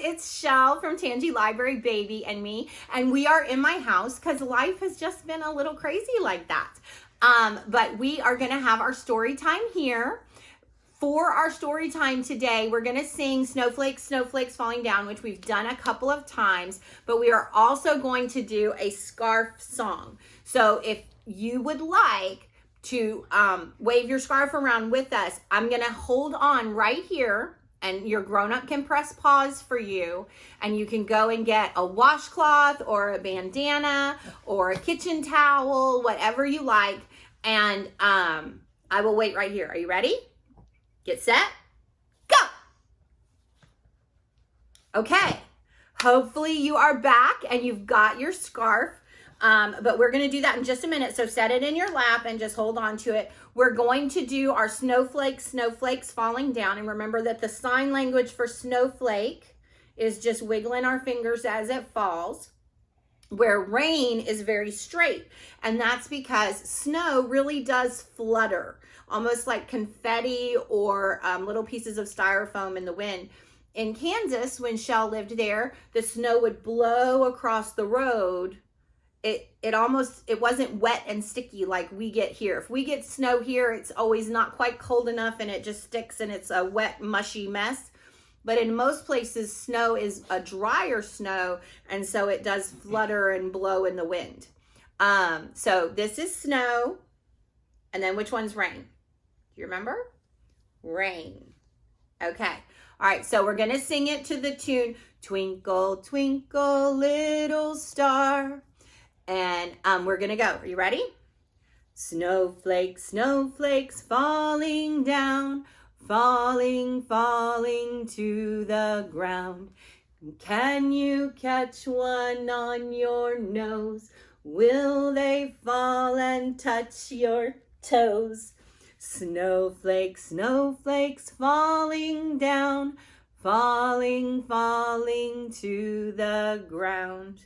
it's Shell from Tangy Library Baby and me, and we are in my house because life has just been a little crazy like that. But we are gonna have our story time here. For our story time today, we're gonna sing Snowflakes, Snowflakes Falling Down, which we've done a couple of times, but we are also going to do a scarf song. So if you would like to wave your scarf around with us, I'm gonna hold on right here, and your grown-up can press pause for you, and you can go and get a washcloth or a bandana or a kitchen towel, whatever you like, and I will wait right here. Are you ready? Get set, go. Okay, hopefully you are back and you've got your scarf, but we're gonna do that in just a minute. So set it in your lap and just hold on to it. We're going to do our snowflakes, snowflakes falling down. And remember that the sign language for snowflake is just wiggling our fingers as it falls, where rain is very straight. And that's because snow really does flutter, almost like confetti or little pieces of styrofoam in the wind. In Kansas, when Shell lived there, the snow would blow across the road. It wasn't wet and sticky like we get here. If we get snow here, it's always not quite cold enough and it just sticks and it's a wet, mushy mess. But in most places, snow is a drier snow, and so it does flutter and blow in the wind. So this is snow, and then which one's rain? Do you remember? Rain. Okay. All right, so we're gonna sing it to the tune, Twinkle, Twinkle, Little Star. And we're gonna go. Are you ready? Snowflakes, snowflakes falling down, falling, falling to the ground. Can you catch one on your nose? Will they fall and touch your toes? Snowflakes, snowflakes falling down, falling, falling to the ground.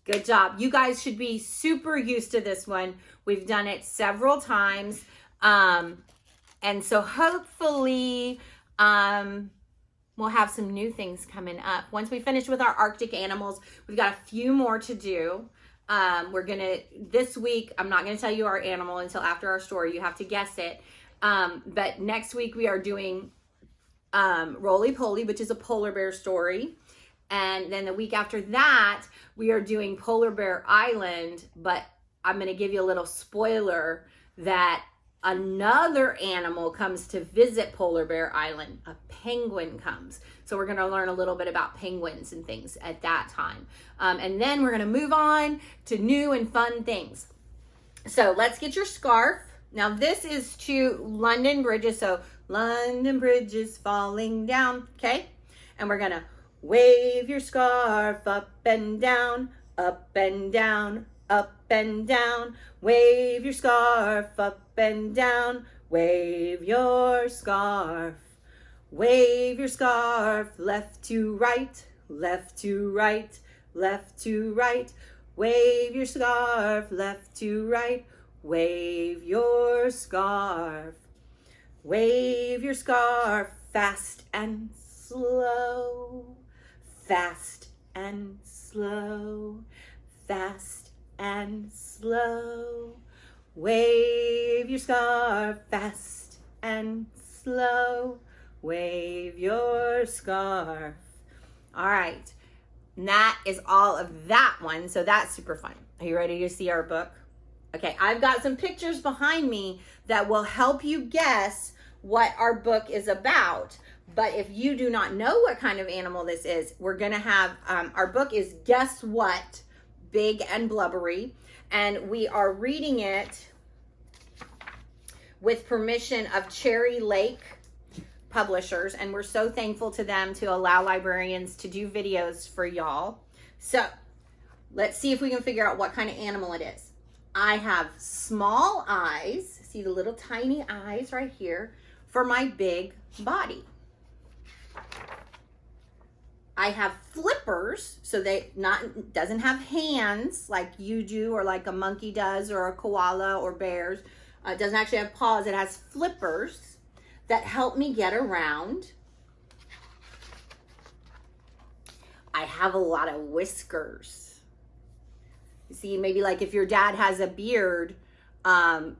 Good job. You guys should be super used to this one. We've done it several times. And so hopefully we'll have some new things coming up. Once we finish with our Arctic animals, we've got a few more to do. This week, I'm not gonna tell you our animal until after our story. You have to guess it. But next week we are doing Roly Poly, which is a polar bear story. And then the week after that, we are doing Polar Bear Island, but I'm gonna give you a little spoiler that another animal comes to visit Polar Bear Island. A penguin comes. So we're gonna learn a little bit about penguins and things at that time. And then we're gonna move on to new and fun things. So let's get your scarf. Now this is to London Bridges. So London Bridges falling down, okay? And we're gonna wave your scarf up and down, up and down, up and down. Wave your scarf up and down. Wave your scarf. Wave your scarf left to right, left to right, left to right. Wave your scarf left to right. Wave your scarf. Wave your scarf fast and slow. Fast and slow. Fast and slow. Wave your scarf fast and slow. Wave your scarf. All right. And that is all of that one. So that's super fun. Are you ready to see our book? Okay, I've got some pictures behind me that will help you guess what our book is about. But if you do not know what kind of animal this is, we're gonna have, our book is Guess What? Big and Blubbery. And we are reading it with permission of Cherry Lake Publishers. And we're so thankful to them to allow librarians to do videos for y'all. So let's see if we can figure out what kind of animal it is. I have small eyes. See the little tiny eyes right here for my big body. I have flippers, so doesn't have hands like you do or like a monkey does or a koala or bears. It doesn't actually have paws. It has flippers that help me get around. I have a lot of whiskers. You see, maybe like if your dad has a beard,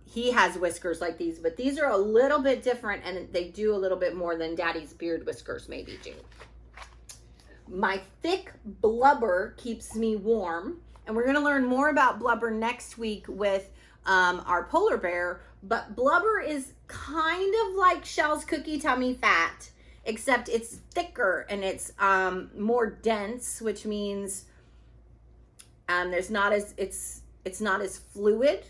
he has whiskers like these, but these are a little bit different and they do a little bit more than daddy's beard whiskers maybe do. My thick blubber keeps me warm, and we're going to learn more about blubber next week with our polar bear, but blubber is kind of like Shell's cookie tummy fat, except it's thicker and it's more dense, which means it's not as fluid.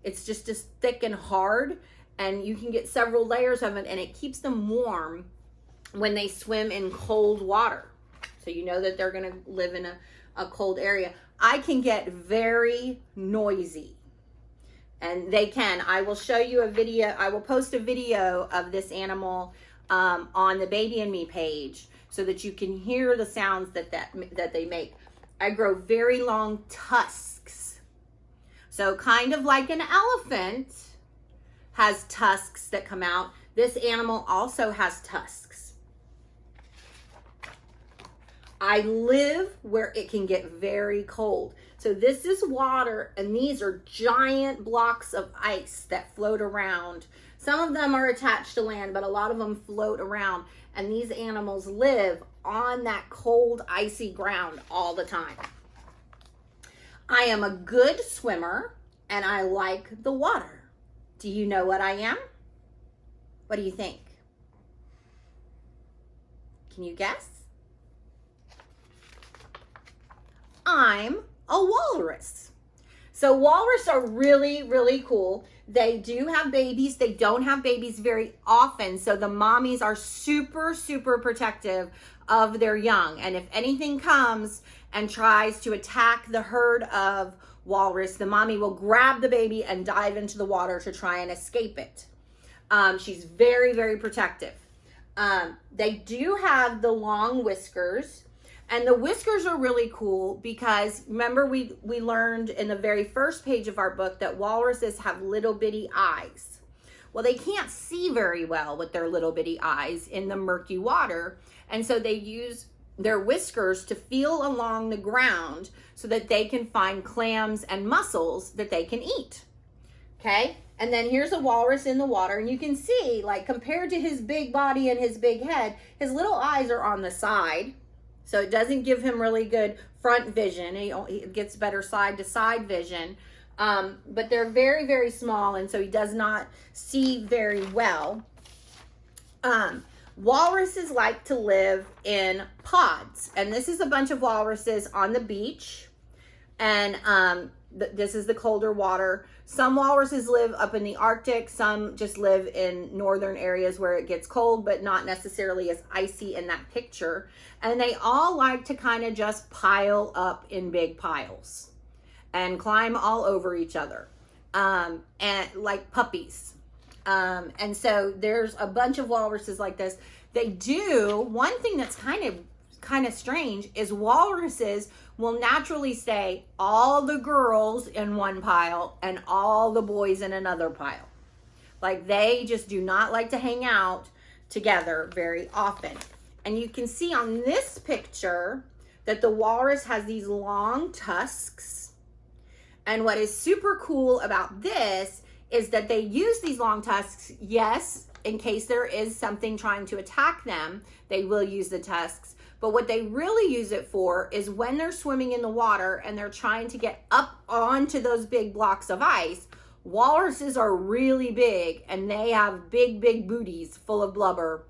It's just as thick and hard, and you can get several layers of it, and it keeps them warm when they swim in cold water. So you know that they're going to live in a cold area. I can get very noisy, and they can. I will show you a video. I will post a video of this animal on the Baby and Me page so that you can hear the sounds that they make. I grow very long tusks. So kind of like an elephant has tusks that come out, this animal also has tusks. I live where it can get very cold. So this is water, and these are giant blocks of ice that float around. Some of them are attached to land, but a lot of them float around. And these animals live on that cold, icy ground all the time. I am a good swimmer, and I like the water. Do you know what I am? What do you think? Can you guess? I'm a walrus. So walrus are really, really cool. They do have babies. They don't have babies very often. So the mommies are super, super protective of their young. And if anything comes and tries to attack the herd of walrus, the mommy will grab the baby and dive into the water to try and escape it. She's very, very protective. They do have the long whiskers. And the whiskers are really cool because remember we learned in the very first page of our book that walruses have little bitty eyes. Well, they can't see very well with their little bitty eyes in the murky water. And so they use their whiskers to feel along the ground so that they can find clams and mussels that they can eat. Okay? And then here's a walrus in the water, and you can see, like, compared to his big body and his big head, his little eyes are on the side. So it doesn't give him really good front vision. He gets better side to side vision. But they're very, very small, and so he does not see very well. Walruses like to live in pods. And this is a bunch of walruses on the beach. And this is the colder water. Some walruses live up in the Arctic. Some just live in northern areas where it gets cold, but not necessarily as icy in that picture. And they all like to kind of just pile up in big piles and climb all over each other, and like puppies. And so there's a bunch of walruses like this. They do, one thing that's kind of strange is walruses will naturally stay all the girls in one pile and all the boys in another pile. Like they just do not like to hang out together very often. And you can see on this picture that the walrus has these long tusks. And what is super cool about this is that they use these long tusks, yes, in case there is something trying to attack them, they will use the tusks. But what they really use it for is when they're swimming in the water and they're trying to get up onto those big blocks of ice. Walruses are really big and they have big, big booties full of blubber.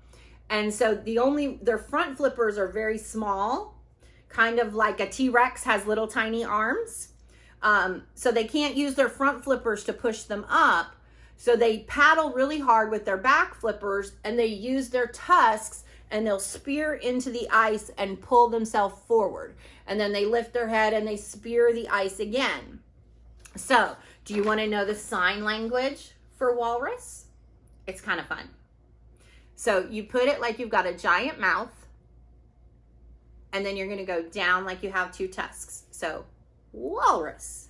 And so their front flippers are very small, kind of like a T-Rex has little tiny arms. So they can't use their front flippers to push them up. So they paddle really hard with their back flippers and they use their tusks and they'll spear into the ice and pull themselves forward. And then they lift their head and they spear the ice again. So, do you want to know the sign language for walrus? It's kind of fun. So, you put it like you've got a giant mouth, and then you're going to go down like you have two tusks. So, walrus.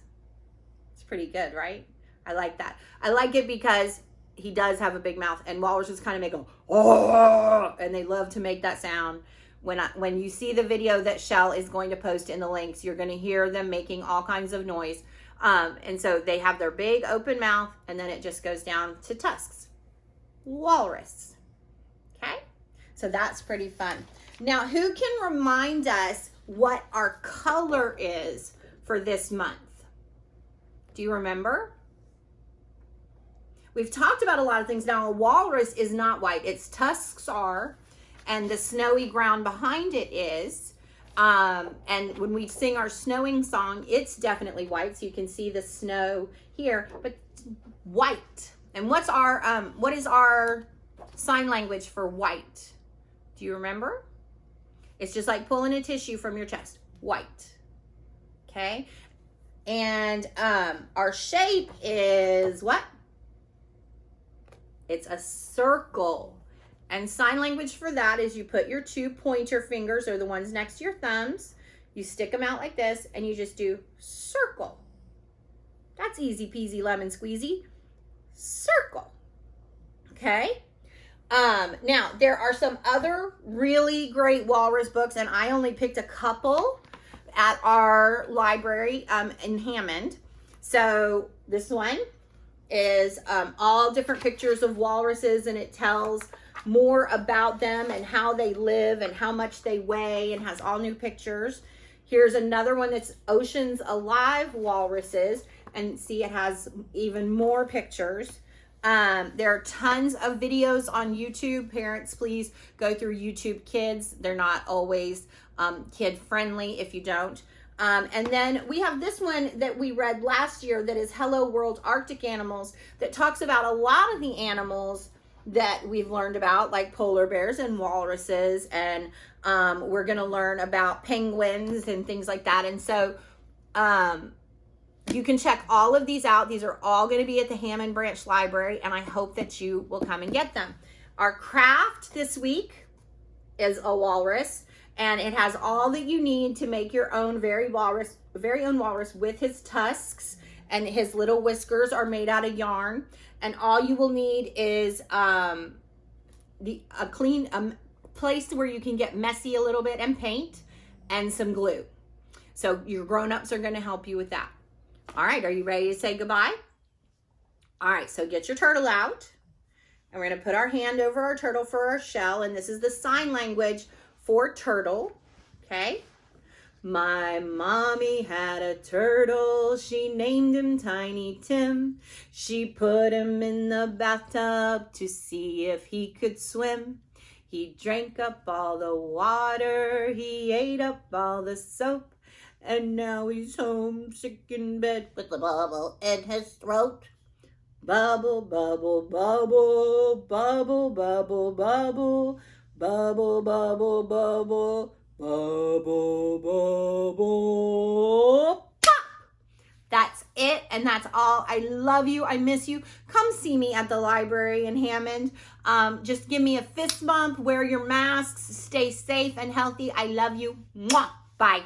It's pretty good, right? I like that. I like it because he does have a big mouth, and walruses kind of make a oh, and they love to make that sound When you see the video that Shell is going to post in the links, you're going to hear them making all kinds of noise. And so they have their big open mouth, and then it just goes down to tusks. Walrus. Okay? So that's pretty fun. Now, who can remind us what our color is for this month? Do you remember? We've talked about a lot of things. Now, a walrus is not white. Its tusks are, and the snowy ground behind it is. And when we sing our snowing song, it's definitely white. So you can see the snow here, but white. And what is our sign language for white? Do you remember? It's just like pulling a tissue from your chest. White. Okay. And our shape is what? It's a circle. And sign language for that is you put your two pointer fingers, or the ones next to your thumbs, you stick them out like this, and you just do circle. That's easy peasy lemon squeezy. Circle. Okay? Now, there are some other really great walrus books, and I only picked a couple at our library in Hammond. So this one is all different pictures of walruses, and it tells more about them and how they live and how much they weigh, and has all new pictures. Here's another one that's Oceans Alive Walruses, and see, it has even more pictures. There are tons of videos on YouTube. Parents, please go through YouTube Kids. They're not always kid friendly if you don't. And then we have this one that we read last year that is Hello World Arctic Animals, that talks about a lot of the animals that we've learned about, like polar bears and walruses, and we're going to learn about penguins and things like that. And so you can check all of these out. These are all going to be at the Hammond Branch Library, and I hope that you will come and get them. Our craft this week is a walrus, and it has all that you need to make your own very own walrus with his tusks, and his little whiskers are made out of yarn. And all you will need is a clean place where you can get messy a little bit, and paint and some glue. So your grown-ups are going to help you with that. All right, are you ready to say goodbye? All right, so get your turtle out. And we're going to put our hand over our turtle for our shell. And this is the sign language for turtle, okay? My mommy had a turtle, she named him Tiny Tim. She put him in the bathtub to see if he could swim. He drank up all the water, he ate up all the soap, and now he's home sick in bed with a bubble in his throat. Bubble, bubble, bubble, bubble, bubble, bubble, bubble, bubble, bubble. Bubble, bubble, pop! That's it, and that's all. I love you. I miss you. Come see me at the library in Hammond. Just give me a fist bump. Wear your masks. Stay safe and healthy. I love you. Mwah! Bye.